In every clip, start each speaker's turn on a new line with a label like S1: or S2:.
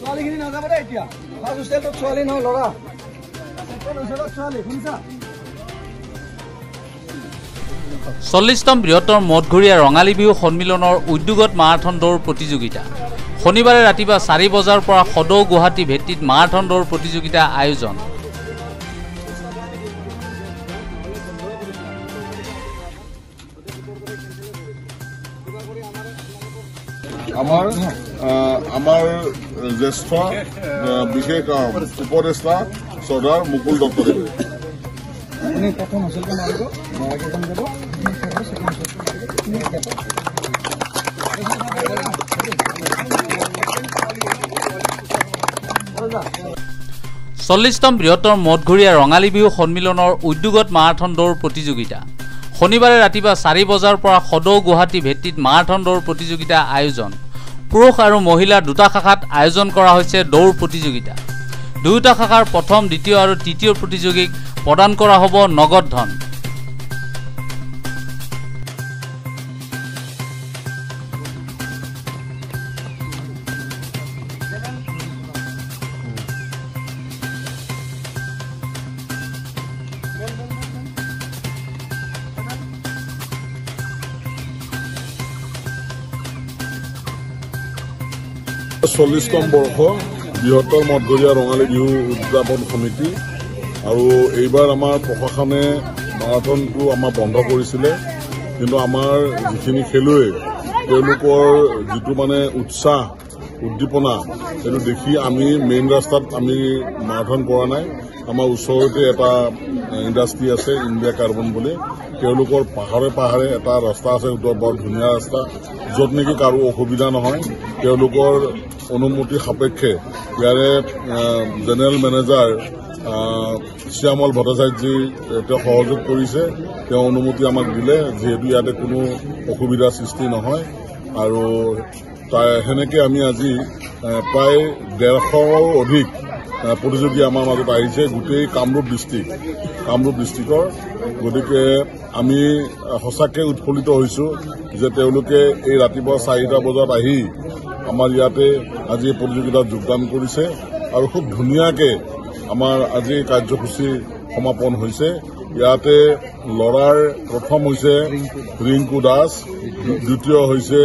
S1: ছোৱালীখিনি নাযাব দে এতিয়া ফাৰ্ষ্ট হোষ্টেলটোত ছোৱালী নহয় ল'ৰা ছোৱালী শুনিছা
S2: 40তম বৃহত্তৰ মঠঘৰীয়া ৰঙালী বিহু সন্মিলনৰ উদ্যোগত মাৰাথন দৌৰ প্ৰতিযোগিতা শনিবাৰে ৰাতিপুৱা 4 বজাৰ পৰা সদৌ গুৱাহাটী ভেটিত মাৰাথন দৌৰ প্ৰতিযোগিতা আয়োজন
S3: আমাৰ জ্যেষ্ঠ বিশেষ উপদেষ্টা চৰ্দাৰ মুকুল দত্তদেৱ
S1: প্ৰথম হোষ্টেলটো মাৰিব ল'ৰাকেইজন যাব
S2: 40তম বৃহত্তৰ মঠঘৰীয়া ৰঙালী বিহু সন্মিলনৰ উদ্যোগত মাৰাথন দৌৰ প্ৰতিযোগিতা শনিবাৰে ৰাতিপুৱা 4 বজাৰ পৰা সদৌ গুৱাহাটী ভেটিত মাৰাথন দৌৰ প্ৰতিযোগিতা আয়োজন পুৰুষ আৰু মহিলা দুটা শাখাত আয়োজন কৰা হৈছে দৌৰ প্ৰতিযোগিতা দুয়োটা শাখাৰ প্ৰথম দ্বিতীয় আৰু তৃতীয় প্ৰতিযোগীক প্ৰদান কৰা হ'ব নগদ ধন
S3: চল্লিশতম বৰ্ষ বৃহত্তৰ মঠঘৰীয়া ৰঙালী বিহু উদযাপন সমিতি আৰু এইবাৰ আমাৰ প্ৰশাসনে মাৰাথনটো আমাৰ বন্ধ কৰিছিলে কিন্তু আমাৰ যিখিনি খেলুৱৈ তেওঁলোকৰ যিটো মানে উৎসাহ উদ্দীপনা সেইটো দেখি আমি মেইন ৰাস্তাত আমি মাৰাথন কৰা নাই আমাৰ ওচৰতে এটা ইণ্ডাষ্ট্ৰী আছে ইণ্ডিয়া কাৰ্বন বুলি তেওঁলোকৰ পাহাৰে পাহাৰে এটা ৰাস্তা আছে বৰ ধুনীয়া ৰাস্তা য'ত নেকি কাৰো অসুবিধা নহয় তেওঁলোকৰ অনুমতি সাপেক্ষে ইয়াৰে জেনেৰেল মেনেজাৰ শ্যামল ভট্টাচাৰ্যই তেওঁ সহযোগ কৰিছে তেওঁ অনুমতি আমাক দিলে যিহেতু ইয়াতে কোনো অসুবিধাৰ সৃষ্টি নহয় আৰু সেনেকে আমি আজি প্ৰায় 150ৰো অধিক প্ৰতিযোগী আমাৰ মাজত আহিছে গোটেই কামৰূপ ডিষ্ট্ৰিক্টৰ গতিকে আমি সঁচাকৈ উৎফুল্লিত হৈছোঁ যে তেওঁলোকে এই ৰাতিপুৱা 4টা বজাত আহি আমাৰ ইয়াতে আজি প্ৰতিযোগিতাত যোগদান কৰিছে আৰু খুব ধুনীয়াকৈ আমাৰ আজি কাৰ্যসূচী সমাপন হৈছে ইয়াতে ল'ৰাৰ প্ৰথম হৈছে ৰিংকু দাস দ্বিতীয় হৈছে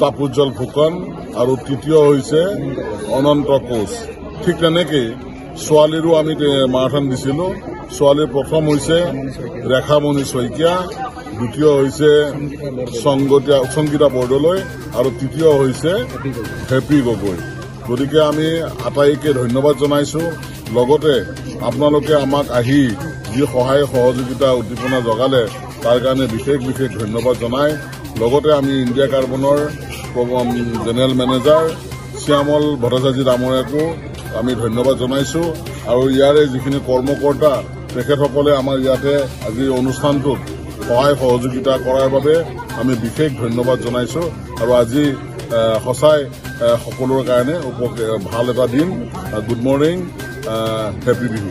S3: তাপোজ্জ্বল ফুকন আৰু তৃতীয় হৈছে অনন্ত কোচ ঠিক তেনেকৈ ছোৱালীৰো আমি মাৰাথন দিছিলোঁ ছোৱালীৰ প্ৰথম হৈছে ৰেখামণি শইকীয়া দ্বিতীয় হৈছে সংগীতা বৰদলৈ আৰু তৃতীয় হৈছে হেপী গগৈ গতিকে আমি আটাইকে ধন্যবাদ জনাইছোঁ লগতে আপোনালোকে আমাক আহি যি সহায় সহযোগিতা উদ্দীপনা জগালে তাৰ কাৰণে বিশেষ ধন্যবাদ জনাই লগতে আমি ইণ্ডিয়া কাৰ্বনৰ জেনেৰেল মেনেজাৰ শ্যামল ভট্টাচাৰ্য ডাঙৰীয়াকো আমি ধন্যবাদ জনাইছোঁ আৰু ইয়াৰে যিখিনি কৰ্মকৰ্তা তেখেতসকলে আমাৰ ইয়াতে আজি অনুষ্ঠানটোত সহায় সহযোগিতা কৰাৰ বাবে আমি বিশেষ ধন্যবাদ জনাইছোঁ আৰু আজি সঁচাই সকলোৰে কাৰণে ভাল এটা দিন গুড মৰ্ণিং হেপী বিহু